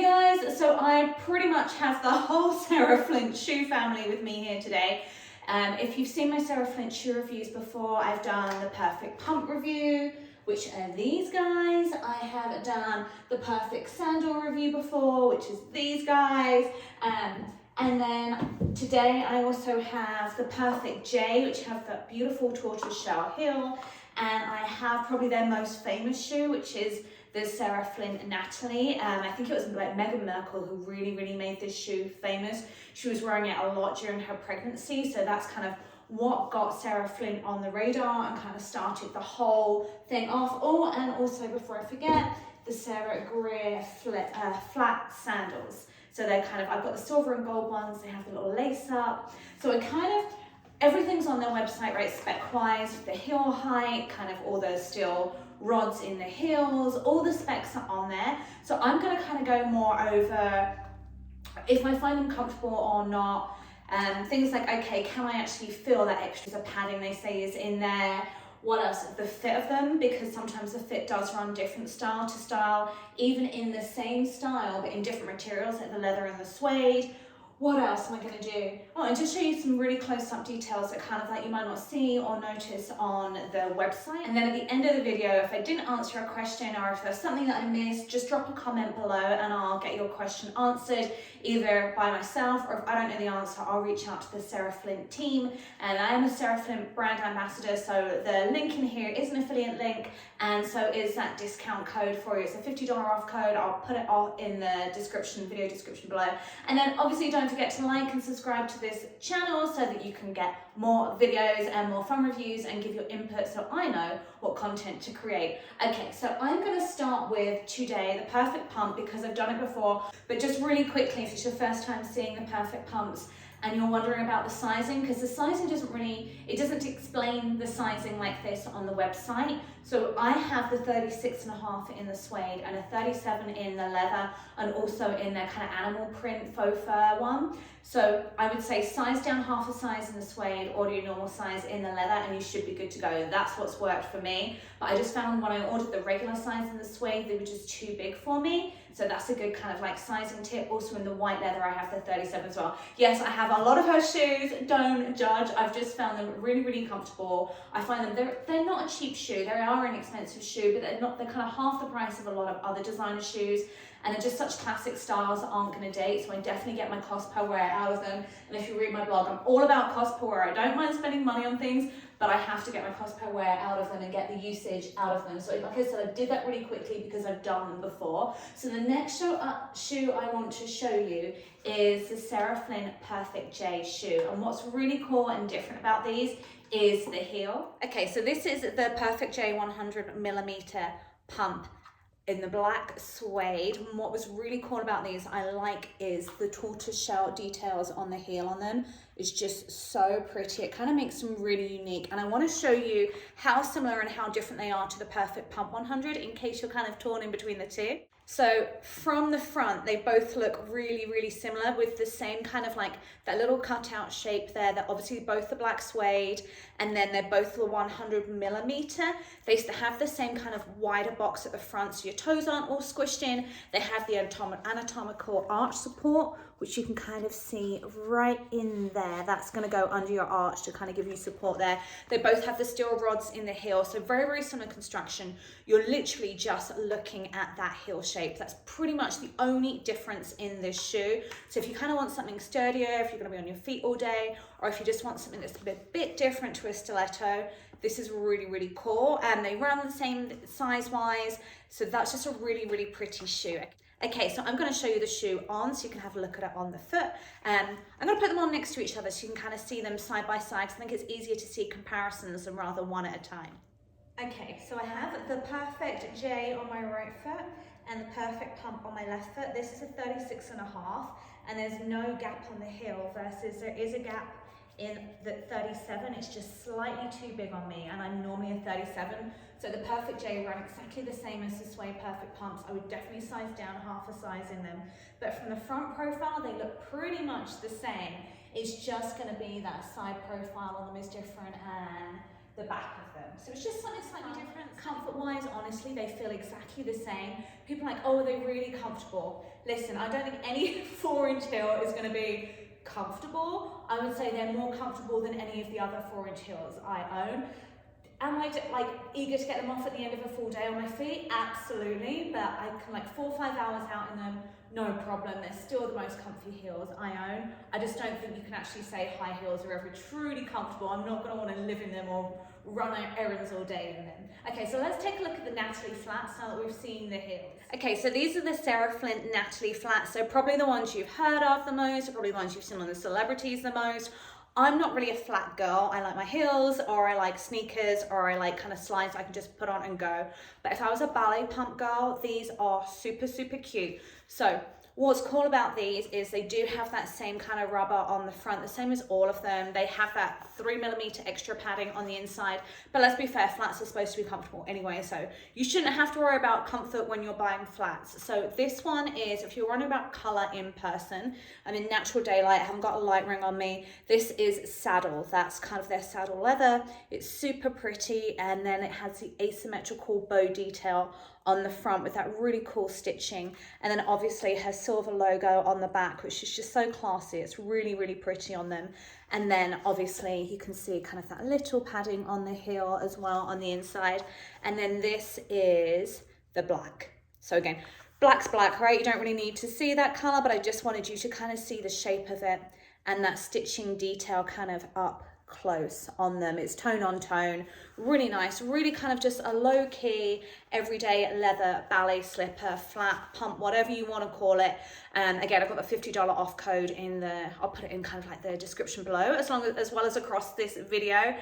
Hey guys, so I pretty much have the whole Sarah Flint shoe family with me here today. If you've seen my Sarah Flint shoe reviews before, I've done the Perfect Pump review, which are these guys. I have done the Perfect Sandal review before, which is these guys. And then today I also have the Perfect J, which have that beautiful tortoiseshell heel. And I have probably their most famous shoe, which is the Sarah Flint Natalie. I think it was like Meghan Markle who really made this shoe famous. She was wearing it a lot during her pregnancy, so that's kind of what got Sarah Flint on the radar and kind of started the whole thing off. Oh, and also before I forget, the Sarah Greer flat sandals. So they're kind of, I've got the silver and gold ones, they have the little lace up. So it kind of, everything's on their website, right, spec-wise, the heel height, kind of all those steel rods in the heels, all the specs are on there. So I'm gonna kind of go more over if I find them comfortable or not. Things like, okay, can I actually feel that extra padding they say is in there? What else? The fit of them, because sometimes the fit does run different style to style, even in the same style, but in different materials like the leather and the suede. What else am I going to do? Oh, and just show you some really close-up details that kind of like you might not see or notice on the website. And then at the end of the video, if I didn't answer a question or if there's something that I missed, just drop a comment below and I'll get your question answered either by myself, or if I don't know the answer, I'll reach out to the Sarah Flint team. And I am a Sarah Flint brand ambassador, so the link in here is an affiliate link, and so is that discount code for you. It's a $50 off code. I'll put it all in the description, video description below. And then obviously don't forget to like and subscribe to this channel so that you can get more videos and more fun reviews and give your input so I know what content to create. Okay, so I'm going to start with today the Perfect Pump because I've done it before, but just really quickly, if it's your first time seeing the Perfect Pumps and you're wondering about the sizing, because the sizing it doesn't explain the sizing like this on the website. So I have the 36.5 in the suede and a 37 in the leather, and also in their kind of animal print faux fur one. So I would say size down half a size in the suede or your normal size in the leather and you should be good to go. That's what's worked for me. But I just found when I ordered the regular size in the suede, they were just too big for me. So that's a good kind of like sizing tip. Also in the white leather, I have the 37 as well. Yes, I have a lot of her shoes, don't judge. I've just found them really comfortable. I find them, they're not a cheap shoe. They are an expensive shoe, but they're kind of half the price of a lot of other designer shoes. And they're just such classic styles that aren't going to date, so I definitely get my cost per wear out of them. And if you read my blog, I'm all about cost per wear. I don't mind spending money on things, but I have to get my cost per wear out of them and get the usage out of them. So like I said, I did that really quickly because I've done them before. So the next shoe I want to show you is the Sarah Flint Perfect J shoe. And what's really cool and different about these is the heel. Okay, so this is the Perfect J 100mm pump in the black suede. And what was really cool about these I like is the tortoiseshell details on the heel on them is just so pretty. It kind of makes them really unique, and I want to show you how similar and how different they are to the Perfect Pump 100 in case you're kind of torn in between the two. So from the front, they both look really similar with the same kind of like that little cutout shape there. They're obviously both the black suede, and then they're both the 100mm. They have the same kind of wider box at the front, so your toes aren't all squished in. They have the anatomical arch support, which you can kind of see right in there. That's going to go under your arch to kind of give you support there. They both have the steel rods in the heel, so very similar construction. You're literally just looking at that heel shape. That's pretty much the only difference in this shoe. So if you kind of want something sturdier, if you're going to be on your feet all day, or if you just want something that's a bit different to a stiletto, this is really cool. And they run the same size-wise, so that's just a really pretty shoe. Okay, so I'm going to show you the shoe on so you can have a look at it on the foot. I'm going to put them on next to each other so you can kind of see them side by side. I think it's easier to see comparisons than rather one at a time. Okay, so I have the Perfect J on my right foot and the Perfect Pump on my left foot. This is a 36.5 and there's no gap on the heel versus there is a gap in the 37. It's just slightly too big on me, and I'm normally a 37. So the Perfect J run exactly the same as the suede Perfect Pumps. I would definitely size down half a size in them. But from the front profile, they look pretty much the same. It's just gonna be that side profile on them is different, and the back of them. So it's just something slightly different. Comfort-wise, honestly, they feel exactly the same. People are like, oh, are they really comfortable? Listen, I don't think any 4-inch heel is going to be comfortable. I would say they're more comfortable than any of the other 4-inch heels I own. Am I like eager to get them off at the end of a full day on my feet? Absolutely, but I can like 4 or 5 hours out in them, no problem. They're still the most comfy heels I own. I just don't think you can actually say high heels are ever truly comfortable. I'm not going to want to live in them or run errands all day in them. Okay, so let's take a look at the Natalie flats now that we've seen the heels. Okay, so these are the Sarah Flint Natalie flats. So probably the ones you've heard of the most, or probably the ones you've seen on the celebrities the most. I'm not really a flat girl. I like my heels, or I like sneakers, or I like kind of slides I can just put on and go. But if I was a ballet pump girl, these are super, super cute. So what's cool about these is they do have that same kind of rubber on the front, the same as all of them. They have that 3mm extra padding on the inside. But let's be fair, flats are supposed to be comfortable anyway, so you shouldn't have to worry about comfort when you're buying flats. So this one is, if you're worrying about color in person, I'm in natural daylight, I haven't got a light ring on me. This is saddle. That's kind of their saddle leather. It's super pretty, and then it has the asymmetrical bow detail on the front with that really cool stitching, and then obviously her silver logo on the back, which is just so classy. It's really, really pretty on them. And then obviously you can see kind of that little padding on the heel as well on the inside. And then this is the black. So again, black's black, right? You don't really need to see that color, but I just wanted you to kind of see the shape of it and that stitching detail kind of up close on them. It's tone on tone, really nice, really kind of just a low-key everyday leather ballet slipper, flat pump, whatever you want to call it. Again, I've got the $50 off code in the, I'll put it in kind of like the description below, as well as across this video,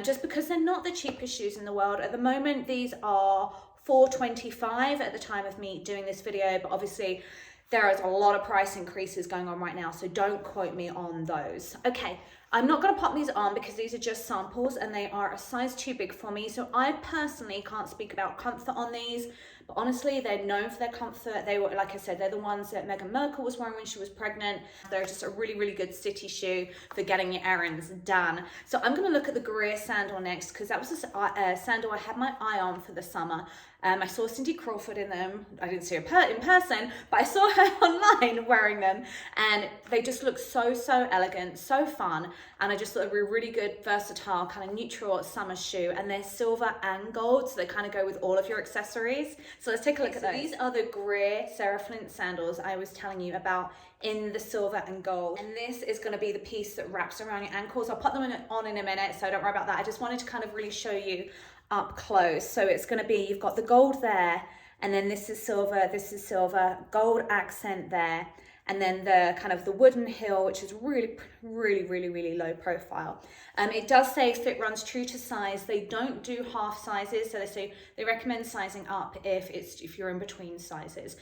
just because they're not the cheapest shoes in the world at the moment. These are $4.25 at the time of me doing this video, but obviously there is a lot of price increases going on right now, so don't quote me on those. Okay, I'm not going to pop these on because these are just samples and they are a size too big for me, so I personally can't speak about comfort on these, but honestly, they're known for their comfort. They were, like I said, they're the ones that Meghan Markle was wearing when she was pregnant. They're just a really, really good city shoe for getting your errands done. So I'm going to look at the Greer sandal next, because that was a sandal I had my eye on for the summer. I saw Cindy Crawford in them. I didn't see her in person, but I saw her online wearing them, and they just look so, so elegant, so fun, and I just thought they were a really good, versatile, kind of neutral summer shoe, and they're silver and gold, so they kind of go with all of your accessories. So let's take a look at those. These are the Greer Sarah Flint sandals I was telling you about in the silver and gold, and this is going to be the piece that wraps around your ankles. I'll put them on in a minute, so don't worry about that. I just wanted to kind of really show you up close. So it's going to be, you've got the gold there, and then this is silver, gold accent there, and then the kind of the wooden heel, which is really, really, really, really low profile. It does say fit runs true to size. They don't do half sizes, so they recommend sizing up if you're in between sizes.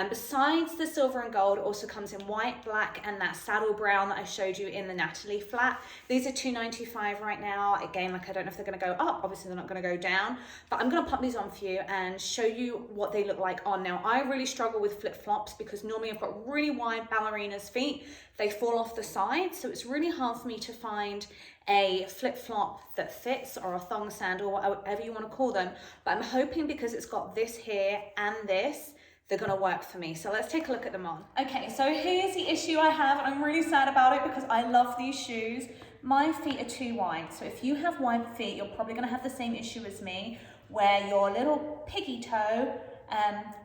Besides the silver and gold, it also comes in white, black, and that saddle brown that I showed you in the Natalie flat. These are $2.95 right now. Again, like, I don't know if they're going to go up. Obviously, they're not going to go down, but I'm going to pop these on for you and show you what they look like on. Now, I really struggle with flip-flops because normally I've got really wide ballerina's feet. They fall off the side, so it's really hard for me to find a flip-flop that fits, or a thong sandal, whatever you want to call them. But I'm hoping, because it's got this here and this, they're going to work for me. So let's take a look at them on. Okay, so here's the issue I have, and I'm really sad about it because I love these shoes. My feet are too wide, so if you have wide feet, you're probably going to have the same issue as me, where your little piggy toe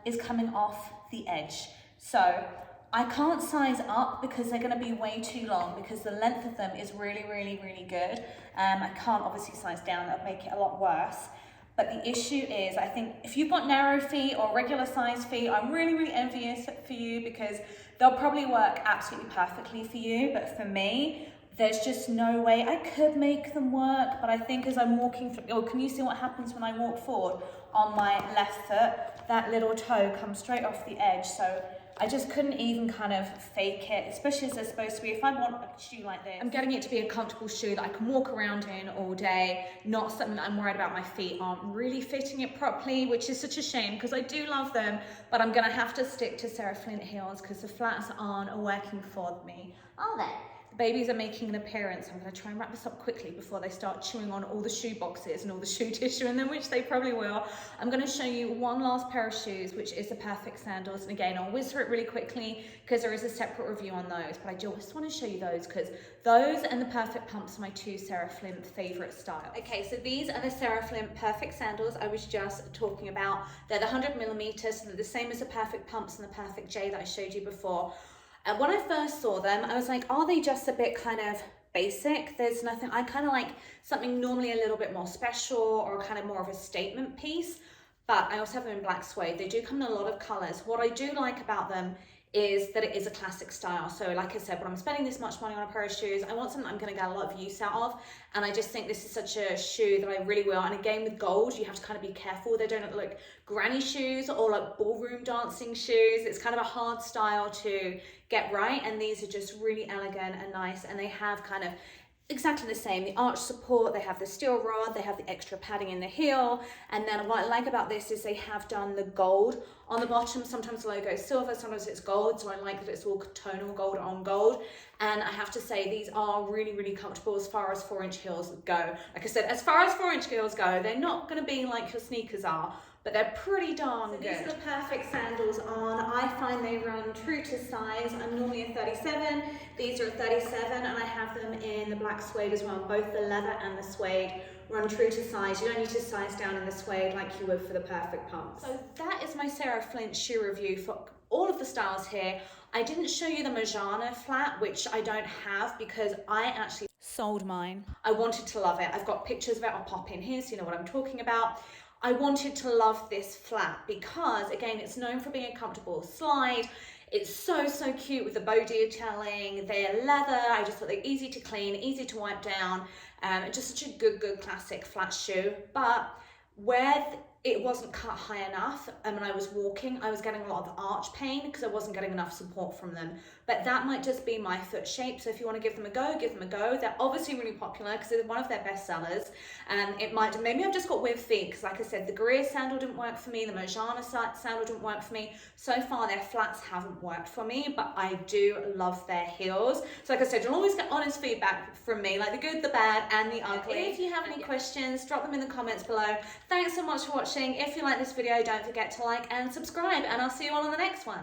is coming off the edge. So I can't size up because they're going to be way too long, because the length of them is really, really, really good. I can't obviously size down, that'll make it a lot worse. But the issue is, I think if you've got narrow feet or regular size feet, I'm really, really envious for you, because they'll probably work absolutely perfectly for you. But for me, there's just no way. I could make them work, but I think as I'm walking through, oh, can you see what happens when I walk forward on my left foot? That little toe comes straight off the edge. So I just couldn't even kind of fake it, especially as they're supposed to be. If I want a shoe like this, I'm getting it to be a comfortable shoe that I can walk around in all day, not something that I'm worried about my feet aren't really fitting it properly, which is such a shame because I do love them, but I'm gonna have to stick to Sarah Flint heels because the flats aren't working for me, are they? babies are making an appearance. I'm going to try and wrap this up quickly before they start chewing on all the shoe boxes and all the shoe tissue, and then which they probably will. I'm going to show you one last pair of shoes, which is the Perfect sandals. And again, I'll whiz through it really quickly because there is a separate review on those, but I just want to show you those because those and the Perfect pumps are my two Sarah Flint favorite styles. Okay, so these are the Sarah Flint Perfect sandals I was just talking about. They're the 100mm, so they're the same as the Perfect pumps and the Perfect J that I showed you before. And when I first saw them, I was like, are they just a bit kind of basic? There's nothing, I kind of like something normally a little bit more special or kind of more of a statement piece, but I also have them in black suede. They do come in a lot of colors. What I do like about them is that it is a classic style. So like I said, when I'm spending this much money on a pair of shoes, I want something I'm going to get a lot of use out of. And I just think this is such a shoe that I really will. And again, with gold, you have to kind of be careful. They don't look like granny shoes or like ballroom dancing shoes. It's kind of a hard style to get right. And these are just really elegant and nice. And they have kind of exactly the same, the arch support, they have the steel rod, they have the extra padding in the heel, and then what I like about this is they have done the gold on the bottom. Sometimes the logo is silver, sometimes it's gold, so I like that it's all tonal gold on gold. And I have to say, these are really, really comfortable as far as 4-inch heels go. Like I said, as far as 4-inch heels go, they're not going to be like your sneakers are, but they're pretty darn good. These are the Perfect sandals on. I find they run true to size. I'm normally a 37. These are a 37, and I have them in the black suede as well. Both the leather and the suede run true to size. You don't need to size down in the suede like you would for the Perfect pumps. So that is my Sarah Flint shoe review for all of the styles here. I didn't show you the Marjana flat, which I don't have because I actually sold mine. I wanted to love it. I've got pictures of it. I'll pop in here so you know what I'm talking about. I wanted to love this flat because, again, it's known for being a comfortable slide. It's so, so cute with the bow detailing. They're leather. I just thought they're easy to clean, easy to wipe down. Just such a good classic flat shoe. But where it wasn't cut high enough, and when I was walking, I was getting a lot of arch pain because I wasn't getting enough support from them. But that might just be my foot shape. So if you want to give them a go, give them a go. They're obviously really popular because they're one of their best sellers. And it might, maybe I've just got weird feet because like I said, the Greer sandal didn't work for me. The Marjana sandal didn't work for me. So far, their flats haven't worked for me, but I do love their heels. So like I said, you'll always get honest feedback from me, like the good, the bad, and the ugly. If you have any questions, drop them in the comments below. Thanks so much for watching. If you like this video, don't forget to like and subscribe, and I'll see you all on the next one.